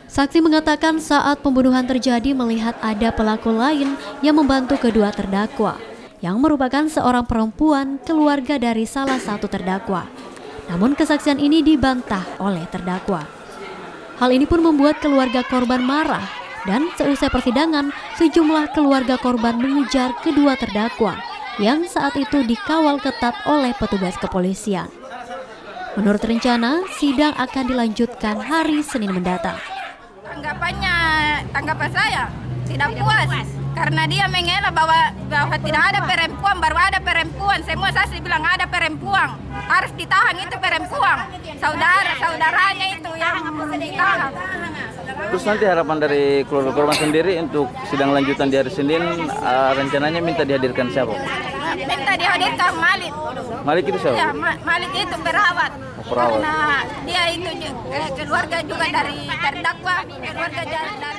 Saksi mengatakan saat pembunuhan terjadi melihat ada pelaku lain yang membantu kedua terdakwa, yang merupakan seorang perempuan keluarga dari salah satu terdakwa. Namun kesaksian ini dibantah oleh terdakwa. Hal ini pun membuat keluarga korban marah dan seusai persidangan sejumlah keluarga korban mengejar kedua terdakwa yang saat itu dikawal ketat oleh petugas kepolisian. Menurut rencana, sidang akan dilanjutkan hari Senin mendatang. Tanggapan saya tidak puas karena dia mengelak bahwa tidak ada perempuan, baru ada perempuan. Semua saksi bilang ada perempuan, harus ditahan itu perempuan. Saudaranya itu yang ditahan. Terus nanti harapan dari keluarga korban sendiri untuk sidang lanjutan di hari Senin, rencananya minta dihadirkan siapa? Minta dihadirkan Malik. Malik itu siapa? Ya, Malik itu perawat. Perawat. Karena dia itu keluarga juga dari terdakwa, keluarga dari